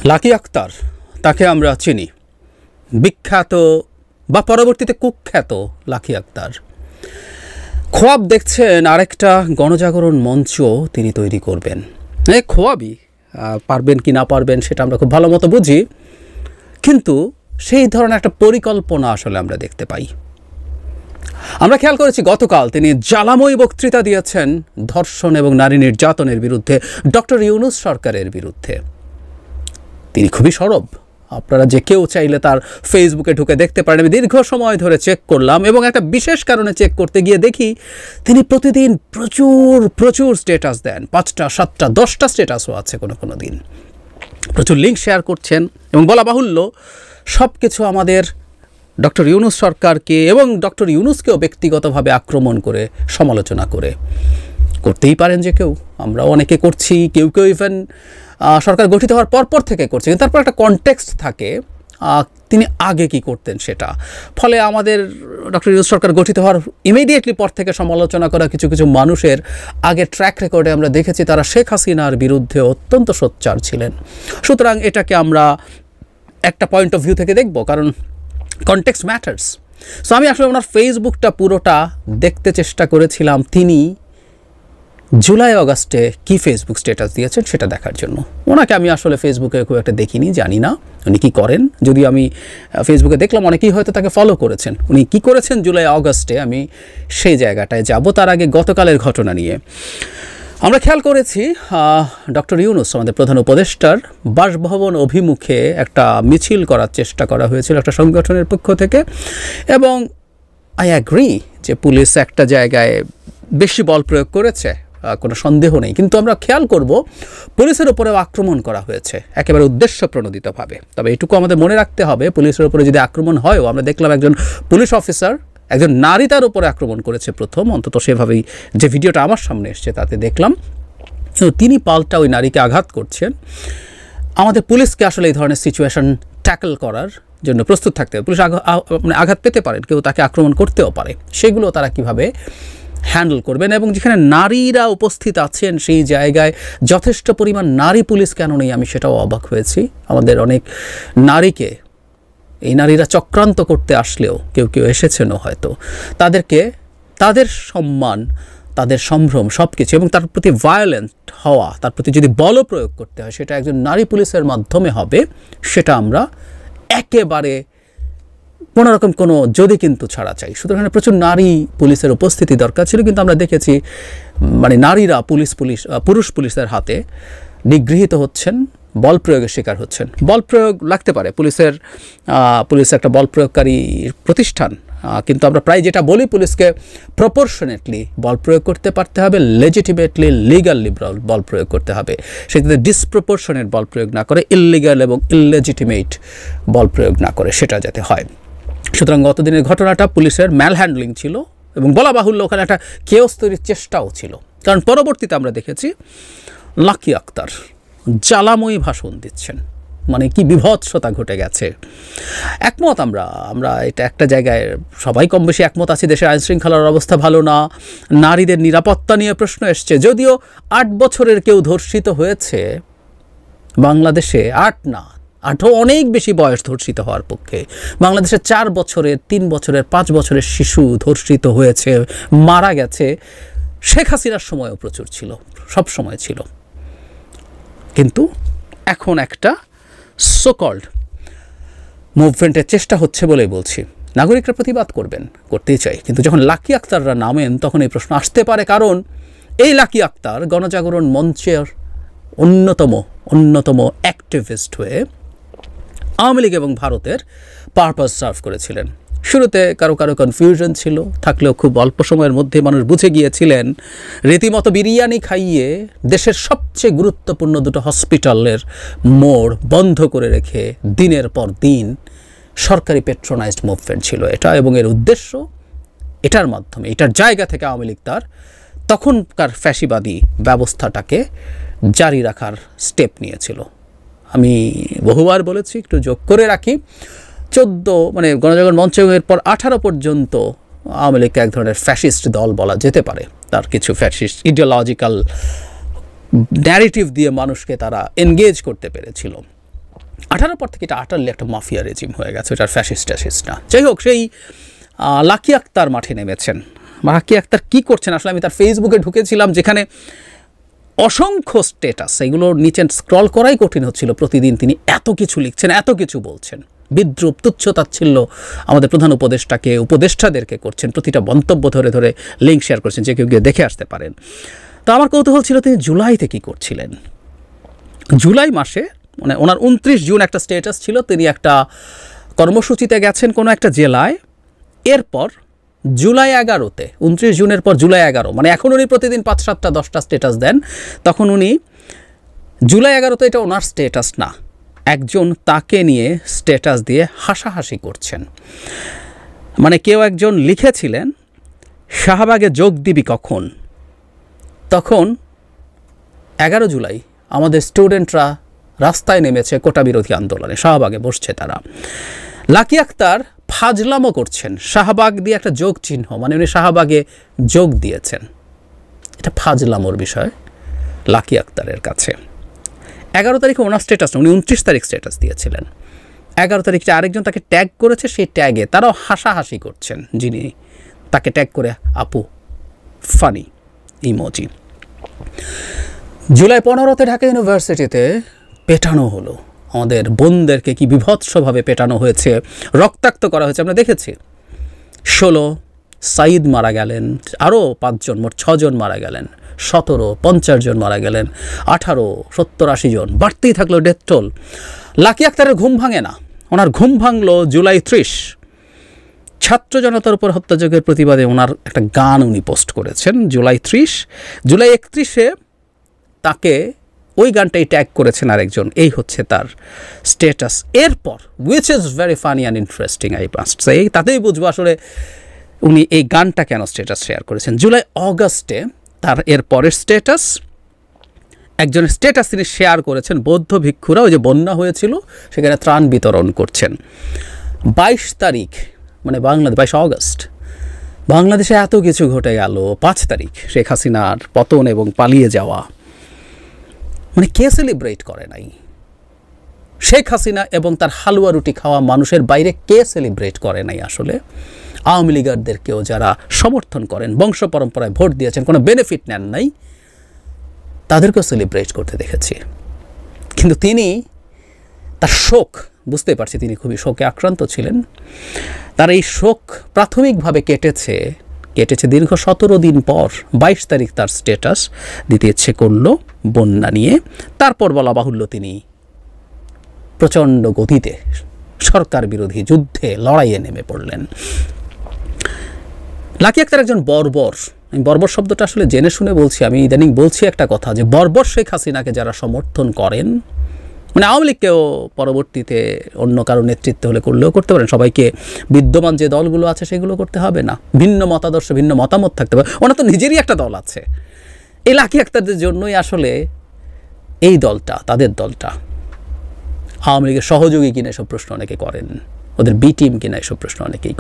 Lucky Akter, তাকে আমরা চিনি, বিখ্যাত বা পরবর্তীতে কুখ্যাত লাকি আক্তার। খোয়াব দেখছেন আরেকটা গণজাগরণ মঞ্চ তিনি তৈরি করবেন। খোয়াবই পারবেন কি না পারবেন সেটা আমরা খুব ভালো মতো বুঝি, কিন্তু সেই ধরনের একটা পরিকল্পনা আসলে আমরা দেখতে পাই। আমরা খেয়াল করেছি গতকাল তিনি জ্বালাময়ী বক্তৃতা দিয়েছেন ধর্ষণ এবং নারী নির্যাতনের বিরুদ্ধে, ডক্টর ইউনূস সরকারের বিরুদ্ধে। তিনি খুবই সরব, আপনারা যে কেউ চাইলে তার ফেসবুকে ঢুকে দেখতে পারেন। আমি দীর্ঘ সময় ধরে চেক করলাম এবং একটা বিশেষ কারণে চেক করতে গিয়ে দেখি তিনি প্রতিদিন প্রচুর প্রচুর স্ট্যাটাস দেন, 5টা 7টা 10টা স্ট্যাটাসও আছে কোনো দিন। প্রচুর লিঙ্ক শেয়ার করছেন এবং বলা বাহুল্য সব কিছু আমাদের ডক্টর ইউনূস সরকারকে এবং ডক্টর ইউনূসকেও ব্যক্তিগতভাবে আক্রমণ করে সমালোচনা করতেই পারেন যে কেউ, আমরা অনেকে করছি, কেউ ইভেন সরকার গঠিত হওয়ার পর থেকে করছে, কিন্তু তারপর একটা কনটেক্সট থাকে তিনি আগে কি করতেন সেটা। ফলে আমাদের ডক্টর ইউনূস সরকার গঠিত হওয়ার ইমিডিয়েটলি পর থেকে সমালোচনা করা কিছু মানুষের আগের ট্র্যাক রেকর্ডে আমরা দেখেছি তারা শেখ হাসিনার বিরুদ্ধে অত্যন্ত সোচ্চার ছিলেন। সুতরাং এটাকে আমরা একটা পয়েন্ট অফ ভিউ থেকে দেখব, কারণ কনটেক্সট ম্যাটার্স। সো আমি আসলে ওনার ফেসবুকটা পুরোটা দেখতে চেষ্টা করেছিলাম তিনি জুলাই অগাস্টে কি ফেসবুক স্ট্যাটাস দিয়েছেন সেটা দেখার জন্য। ওনাকে আমি আসলে ফেসবুকে খুব একটা দেখিনি, জানি না উনি কী করেন। যদিও আমি ফেসবুকে দেখলাম অনেকেই হয়তো তাকে ফলো করেছেন। উনি কী করেছেন জুলাই অগাস্টে আমি সেই জায়গাটায় যাব। তার আগে গতকালের ঘটনা নিয়ে আমরা খেয়াল করেছি ডক্টর ইউনূস আমাদের প্রধান উপদেষ্টার বাসভবন অভিমুখে একটা মিছিল করার চেষ্টা করা হয়েছিল একটা সংগঠনের পক্ষ থেকে, এবং আই অ্যাগ্রি যে পুলিশ একটা জায়গায় বেশি বল প্রয়োগ করেছে, কোনো সন্দেহ নেই। কিন্তু আমরা খেয়াল করব পুলিশের উপরেও আক্রমণ করা হয়েছে একেবারে উদ্দেশ্যপ্রণোদিতভাবে। তবে এটুকু আমাদের মনে রাখতে হবে, পুলিশের উপরে যদি আক্রমণ হয়ও, আমরা দেখলাম একজন পুলিশ অফিসার একজন নারী তার উপরে আক্রমণ করেছে প্রথম, অন্তত সেভাবেই যে ভিডিওটা আমার সামনে এসছে তাতে দেখলাম, তিনি পাল্টা ওই নারীকে আঘাত করছেন। আমাদের পুলিশকে আসলে এই ধরনের সিচুয়েশন ট্যাকল করার জন্য প্রস্তুত থাকতে হবে। পুলিশ আঘাত পেতে পারেন, কেউ তাকে আক্রমণ করতেও পারে, সেগুলো তারা কিভাবে হ্যান্ডেল করবেন। এবং যেখানে নারীরা উপস্থিত আছেন সেই জায়গায় যথেষ্ট পরিমাণ নারী পুলিশ কেন নেই আমি সেটাও অবাক হয়েছি। আমাদের অনেক নারীকে এই নারীরা চক্রান্ত করতে আসলেও কেউ এসেছেনও হয়তো, তাদেরকে তাদের সম্মান তাদের সম্ভ্রম সব কিছু এবং তার প্রতি ভায়োলেন্ট হওয়া, তার প্রতি যদি বল প্রয়োগ করতে হয় সেটা একজন নারী পুলিশের মাধ্যমে হবে, সেটা আমরা একেবারে কোনোরকম কোনো যদি কিন্তু ছাড়া চাই। সুতরাং প্রচুর নারী পুলিশের উপস্থিতি দরকার ছিল, কিন্তু আমরা দেখেছি মানে নারীরা পুরুষ পুলিশের হাতে নিগৃহীত হচ্ছেন, বল প্রয়োগের শিকার হচ্ছেন। বল প্রয়োগ লাগতে পারে, পুলিশ একটা বল প্রয়োগকারী প্রতিষ্ঠান, কিন্তু আমরা প্রায় যেটা বলি পুলিশকে প্রপোর্শনেটলি বল প্রয়োগ করতে পারতে হবে, লেজিটিমেটলি লিগালি বল প্রয়োগ করতে হবে, সেক্ষেত্রে ডিসপ্রপোর্শনেট বল প্রয়োগ না করে, ইললিগাল এবং ইললেজিটিমেট বল প্রয়োগ না করে সেটা যাতে হয়। সুতরাং গতদিনের ঘটনাটা পুলিশের ম্যাল হ্যান্ডলিং ছিল এবং বলা বাহুল্য ওখানে একটা কেওস তৈরির চেষ্টাও ছিল, কারণ পরবর্তীতে আমরা দেখেছি লাকি আক্তার জ্বালাময়ী ভাষণ দিচ্ছেন, মানে কি বিভৎসতা ঘটে গেছে। একমত আমরা এটা একটা জায়গায় সবাই কম বেশি একমত আছি, দেশের আইনশৃঙ্খলার অবস্থা ভালো না, নারীদের নিরাপত্তা নিয়ে প্রশ্ন এসছে। যদিও 8 বছরের কেউ ধর্ষিত হয়েছে বাংলাদেশে, 8 না 8ও অনেক বেশি বয়স ধর্ষিত হওয়ার পক্ষে। বাংলাদেশে 4 বছরের 3 বছরের 5 বছরের শিশু ধর্ষিত হয়েছে, মারা গেছে। শেখ হাসিনার সময়ও প্রচুর ছিল, সব সময় ছিল, কিন্তু এখন একটা সোকল্ড মুভমেন্টের চেষ্টা হচ্ছে বলেই বলছি। নাগরিকরা প্রতিবাদ করতেই চাই, কিন্তু যখন লাকি আক্তাররা নামেন তখন এই প্রশ্ন আসতে পারে, কারণ এই লাকি আক্তার গণজাগরণ মঞ্চের অন্যতম অ্যাক্টিভিস্ট হয়ে আওয়ামী লীগ এবং ভারতের পারপাস সার্ভ করেছিলেন। শুরুতে কারো কনফিউশন ছিল, থাকলেও খুব অল্প সময়ের মধ্যে মানুষ বুঝে গিয়েছিলেন। রীতিমতো বিরিয়ানি খাইয়ে দেশের সবচেয়ে গুরুত্বপূর্ণ 2টো হসপিটালের মোড় বন্ধ করে রেখে দিনের পর দিন সরকারি পেট্রোনাইজড মুভমেন্ট ছিল এটা, এবং এর উদ্দেশ্য এটার মাধ্যমে এটার জায়গা থেকে আওয়ামী লীগ তার তখনকার ফ্যাসিবাদী ব্যবস্থাটাকে জারি রাখার স্টেপ নিয়েছিল। আমি বহুবার বলেছি, একটু যোগ করে রাখি, 14 মানে গণজাগরণ মঞ্চ এরপর 18 পর্যন্ত আওয়ামী লীগকে এক ধরনের ফ্যাসিস্ট দল বলা যেতে পারে। তার কিছু ফ্যাসিস্ট ইডিওলজিক্যাল ন্যারেটিভ দিয়ে মানুষকে তারা এনগেজ করতে পেরেছিল। 18 পর থেকে এটা আটারলি একটা মাফিয়া রেজিম হয়ে গেছে, এটার ফ্যাসিস্ট না। যাই হোক, সেই লাকি আক্তার মাঠে নেমেছেন। লাকি আক্তার কী করছেন আসলে, আমি তার ফেসবুকে ঢুকেছিলাম, যেখানে অসংখ্য স্ট্যাটাস, এগুলো নিচে স্ক্রল করাই কঠিন হচ্ছিল। প্রতিদিন তিনি এত কিছু লিখছেন, এত কিছু বলছেন, বিদ্রুপ তুচ্ছতাচ্ছিল্য আমাদের প্রধান উপদেষ্টাদেরকে করছেন, প্রতিটা মন্তব্য ধরে ধরে লিঙ্ক শেয়ার করছেন, যে কেউ গিয়ে দেখে আসতে পারেন। তো আমার কৌতূহল ছিল তিনি জুলাইতে কী করছিলেন। জুলাই মাসে মানে ওনার 29 জুন একটা স্ট্যাটাস ছিল, তিনি একটা কর্মসূচিতে গেছেন কোনো একটা জেলায়। এরপর জুলাই 11-তে, 29 জুনের পর জুলাই 11, মানে এখন উনি প্রতিদিন 5, 7টা 10টা স্ট্যাটাস দেন, তখন উনি জুলাই 11-তে এটা ওনার স্ট্যাটাস না, একজন তাকে নিয়ে স্ট্যাটাস দিয়ে হাসাহাসি করছেন। মানে কেউ একজন লিখেছিলেন, শাহবাগে যোগ দিবি কখন? তখন 11 জুলাই আমাদের স্টুডেন্টরা রাস্তায় নেমেছে কোটা বিরোধী আন্দোলনে, শাহবাগে বসছে তারা। লাকি আক্তার ফাজলামো করছেন, শাহবাগ দিয়ে একটা যোগ চিহ্ন, মানে উনি শাহবাগে যোগ দিয়েছেন। এটা ফাজলামোর বিষয় লাকি আক্তারের কাছে। 11 তারিখে ওনার স্ট্যাটাস না, উনি 29 তারিখ স্ট্যাটাস দিয়েছিলেন। 11 তারিখে আরেকজন তাকে ট্যাগ করেছে, সেই ট্যাগে তারাও হাসাহাসি করছেন, যিনি তাকে ট্যাগ করে আপু, ফানি ইমোজি। জুলাই 15-তে ঢাকা ইউনিভার্সিটিতে পেটানো হলো, আমাদের বোনদেরকে কি বিভৎসভাবে পেটানো হয়েছে, রক্তাক্ত করা হয়েছে আমরা দেখেছি। 16 সাইদ মারা গেলেন, আরও 5 জন, মোট 6 জন মারা গেলেন, 17 50 জন মারা গেলেন, 18 70-80 জন, বাড়তেই থাকলো ডেথ টোল। লাকি আক্তারের ঘুম ভাঙে না, ওনার ঘুম ভাঙলো জুলাই 30, ছাত্র জনতার উপর হত্যাযজ্ঞের প্রতিবাদে ওনার একটা গান উনি পোস্ট করেছেন জুলাই 30। জুলাই 31-এ তাকে ওই গানটাই ট্যাগ করেছেন আরেকজন, এই হচ্ছে তার স্ট্যাটাস। এরপর which is very funny and interesting, I must say, তাতেই বুঝবো আসলে উনি এই গানটা কেন স্ট্যাটাস শেয়ার করেছেন। জুলাই অগাস্টে তার এর পরের স্ট্যাটাস, একজনের স্ট্যাটাস তিনি শেয়ার করেছেন, বৌদ্ধ ভিক্ষুরা ওই যে বন্যা হয়েছিল সেখানে ত্রাণ বিতরণ করছেন। 22 তারিখ মানে বাংলাদেশ, 22 অগস্ট বাংলাদেশে এত কিছু ঘটে গেল। 5 তারিখ শেখ হাসিনার পতন এবং পালিয়ে যাওয়া, মানে কে সেলিব্রেট করে নাই? শেখ হাসিনা এবং তার হালুয়া রুটি খাওয়া মানুষের বাইরে কে সেলিব্রেট করে নাই? আসলে আওয়ামী লীগারদেরকেও যারা সমর্থন করেন, বংশ পরম্পরায় ভোট দিয়েছেন, কোনো বেনিফিট নেন নাই, তাদেরকেও সেলিব্রেট করতে দেখেছি। কিন্তু তিনি তার শোক, বুঝতে পারছি তিনি খুবই শোকে আক্রান্ত ছিলেন, তার এই শোক প্রাথমিকভাবে কেটেছে দীর্ঘ 17 দিন পর 22 তারিখ তার স্ট্যাটাস দিতে ইচ্ছে করলো বন্যা নিয়ে। তারপর বলা বাহুল্য তিনি প্রচণ্ড গতিতে সরকার বিরোধী যুদ্ধে, লড়াইয়ে নেমে পড়লেন। লাকি আক্তার একজন বর্বর, আমি বর্বর শব্দটা আসলে জেনে শুনে বলছি, আমি ইদানিং বলছি একটা কথা, যে বর্বর শেখ হাসিনাকে যারা সমর্থন করেন, মানে আওয়ামী লীগকেও পরবর্তীতে অন্য কারো নেতৃত্ব হলে করলেও করতে পারেন, সবাইকে বিদ্যমান যে দলগুলো আছে সেগুলো করতে হবে না, ভিন্ন মতাদর্শ ভিন্ন মতামত থাকতে পারে, ওনার তো নিজেরই একটা দল আছে। এই লাকি আক্তারদের জন্যই আসলে এই দলটা, তাদের দলটা আওয়ামী লীগের সহযোগী কিনা এসব প্রশ্ন অনেকে করেন, ওদের বি টিম কিনা এসব প্রশ্ন অনেকেই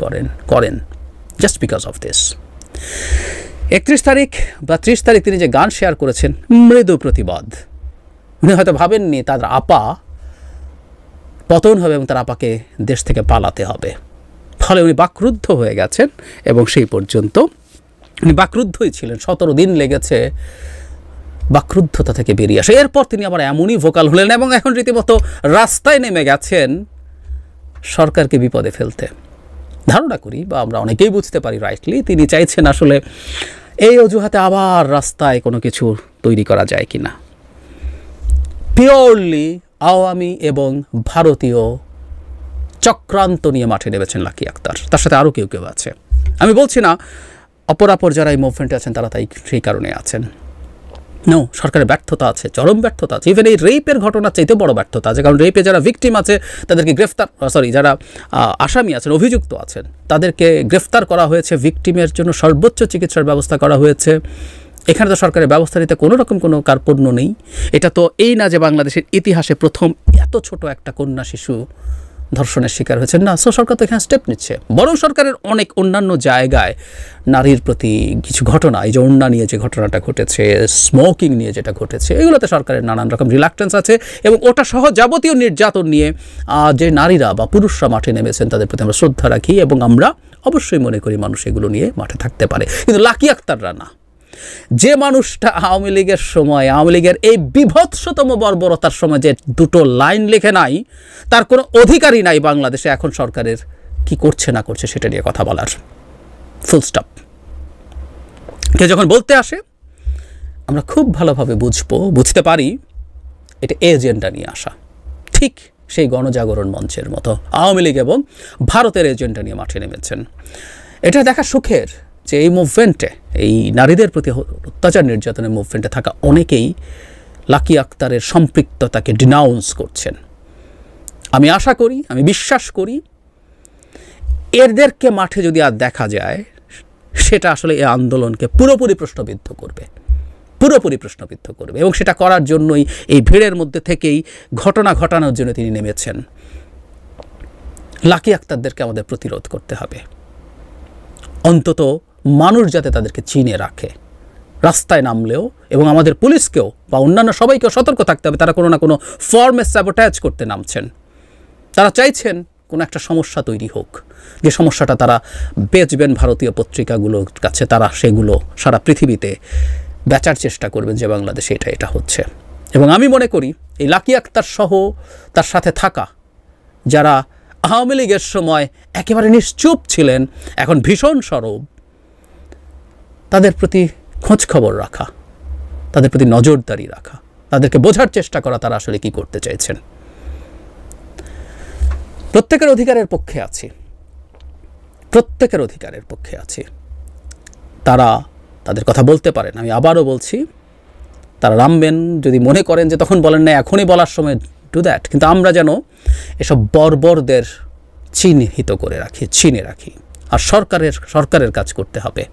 করেন জাস্ট বিকজ অফ দিস। 31 তারিখ বা 30 তারিখ তিনি যে গান শেয়ার করেছেন, মৃদু প্রতিবাদ, উনি হয়তো ভাবেননি তার আপা পতন হবে এবং তার আপাকে দেশ থেকে পালাতে হবে, ফলে উনি বাকরুদ্ধ হয়ে গেছেন এবং সেই পর্যন্ত উনি বাকরুদ্ধই ছিলেন। 17 দিন লেগেছে বাকরুদ্ধতা থেকে বেরিয়ে আসে। এরপর তিনি আবার এমনই ভোকাল হলেন এবং এখন রীতিমতো রাস্তায় নেমে গেছেন সরকারকে বিপদে ফেলতে। ধারণা করি বা আমরা অনেকেই বুঝতে পারি রাইটলি, তিনি চাইছেন আসলে এই অজুহাতে আবার রাস্তায় কোনো কিছু তৈরি করা যায় কিনা। পিওরলি আওয়ামী এবং ভারতীয় চক্রান্ত নিয়ে মাঠে নেমেছেন লাকি আক্তার, তার সাথে আরও কেউ কেউ আছে। আমি বলছি না অপরাপর যারা এই মুভমেন্টে আছেন তারা তাই সেই কারণে আছেন, নো, সরকারের ব্যর্থতা আছে, চরম ব্যর্থতা আছে। ইভেন এই রেপের ঘটনার চাইতে বড় ব্যর্থতা আছে, কারণ রেপে যারা ভিকটিম আছে তাদেরকে যারা আসামি আছেন, অভিযুক্ত আছেন, তাদেরকে গ্রেফতার করা হয়েছে, ভিকটিমের জন্য সর্বোচ্চ চিকিৎসার ব্যবস্থা করা হয়েছে। এখানে তো সরকারের ব্যবস্থা নিতে কোনো রকম কোনো কার্পণ্য নেই। এটা তো এই না যে বাংলাদেশের ইতিহাসে প্রথম এত ছোট একটা কন্যা শিশু ধর্ষণের শিকার হয়েছেন না। সো সরকার তো এখানে স্টেপ নিচ্ছে। বরং সরকারের অনেক অন্যান্য জায়গায় নারীর প্রতি কিছু ঘটনা, এই যে ওড়না নিয়ে যে ঘটনাটা ঘটেছে, স্মোকিং নিয়ে যেটা ঘটেছে, এগুলোতে সরকারের নানান রকম রিলাক্টেন্স আছে। এবং ওটা সহ যাবতীয় নির্যাতন নিয়ে যে নারীরা বা পুরুষরা মাঠে নেমেছেন তাদের প্রতি আমরা শ্রদ্ধা রাখি এবং আমরা অবশ্যই মনে করি মানুষ এগুলো নিয়ে মাঠে থাকতে পারে। কিন্তু লাকি আক্তাররা না। যে মানুষটা আওয়ামী লীগের সময়, আওয়ামী লীগের এই বিভৎসতম বর্বরতার সময় যে দুটো লাইন লেখে নাই, তার কোনো অধিকারই নাই বাংলাদেশে এখন সরকারের কি করছে না করছে সেটা নিয়ে কথা বলার। Full stop. কে যখন বলতে আসে আমরা খুব ভালোভাবে বুঝতে পারি এটা এজেন্ডা নিয়ে আসা, ঠিক সেই গণজাগরণ মঞ্চের মতো আওয়ামী লীগ এবং ভারতের এজেন্ডা নিয়ে মাঠে নেমেছেন। এটা দেখা সুখের যে এই মুভমেন্টে, এই নারীদের প্রতি অত্যাচার নির্যাতনের মুভমেন্টে থাকা অনেকেই লাকি আক্তারের সম্পৃক্ততাকে ডিনাউন্স করছেন। আমি আশা করি, আমি বিশ্বাস করি এদেরকে মাঠে যদি আর দেখা যায় সেটা আসলে এই আন্দোলনকে পুরোপুরি প্রশ্নবিদ্ধ করবে, এবং সেটা করার জন্যই এই ভিড়ের মধ্যে থেকেই ঘটনা ঘটানোর জন্য তিনি নেমেছেন। লাকি আক্তারদেরকে আমাদের প্রতিরোধ করতে হবে, অন্তত মানুষ যাতে তাদেরকে চিনে রাখে। রাস্তায় নামলেও এবং আমাদের পুলিশকেও বা অন্যান্য সবাইকেও সতর্ক থাকতে হবে, তারা কোনো না কোনো ফর্মে স্যাবোটাজ করতে নামছেন। তারা চাইছেন কোনো একটা সমস্যা তৈরি হোক, যে সমস্যাটা তারা বেচবেন ভারতীয় পত্রিকাগুলোর কাছে, তারা সেগুলো সারা পৃথিবীতে বেচার চেষ্টা করবেন যে বাংলাদেশে এটা হচ্ছে। এবং আমি মনে করি এই লাকি আক্তার সহ তার সাথে থাকা যারা আওয়ামী লীগের সময় একেবারে নিশ্চুপ ছিলেন, এখন ভীষণ সরব, তাদের প্রতি খোঁজ খবর রাখা, তাদের প্রতি নজরদারি রাখা, তাদেরকে বোঝার চেষ্টা করা তারা আসলে কি করতে চাইছেন। প্রত্যেকের অধিকারের পক্ষে আছি, তারা তাদের কথা বলতে পারেন। আমি আবারও বলছি, তারা নামবেন, যদি মনে করেন যে তখন বলেন না এখনই বলার সময়, ডু দ্যাট। কিন্তু আমরা যেন এসব বর্বরদের চিনে রাখি। আর সরকারের কাজ করতে হবে,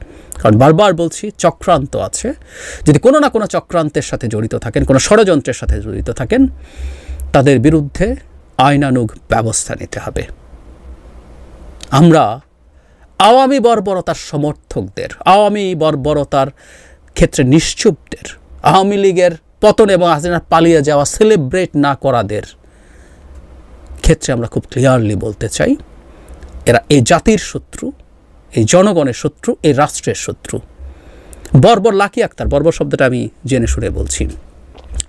কারণ বারবার বলছি চক্রান্ত আছে। যদি কোনো না কোনো চক্রান্তের সাথে জড়িত থাকেন, কোনো ষড়যন্ত্রের সাথে জড়িত থাকেন, তাদের বিরুদ্ধে আইনানুগ ব্যবস্থা নিতে হবে। আমরা আওয়ামী বর্বরতার সমর্থকদের, আওয়ামী বর্বরতার ক্ষেত্রে নিশ্চুপদের, আওয়ামী লীগের পতন এবং হাসিনার পালিয়ে যাওয়া সেলিব্রেট না করাদের ক্ষেত্রে আমরা খুব ক্লিয়ারলি বলতে চাই, এরা এই জাতির শত্রু, এই জনগণের শত্রু, এই রাষ্ট্রের শত্রু। বর্বর লাকি আক্তার, বর্বর শব্দটা আমি জেনে শুনে বলছি,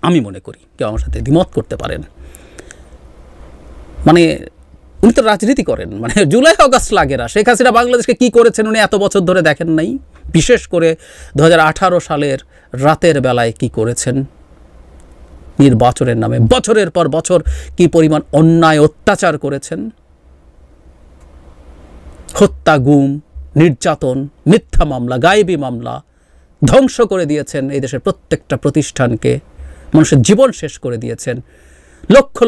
আমি মনে করি কেউ আমার সাথে দ্বিমত করতে পারেন। মানে উনি তো রাজনীতি করেন, মানে জুলাই অগাস্ট লাগে না। শেখ হাসিনা বাংলাদেশকে কী করেছেন উনি এত বছর ধরে দেখেন নাই? বিশেষ করে 2018 সালের রাতের বেলায় কি করেছেন নির্বাচনের নামে, বছরের পর বছর কি পরিমাণ অন্যায় অত্যাচার করেছেন, হত্যা, গুম, নির্যাতন, মিথ্যা মামলা, গায়েবী মামলা, ধ্বংস করে দিয়েছেন এই দেশের প্রত্যেকটা প্রতিষ্ঠানকে, মানুষের জীবন শেষ করে দিয়েছেন, লক্ষ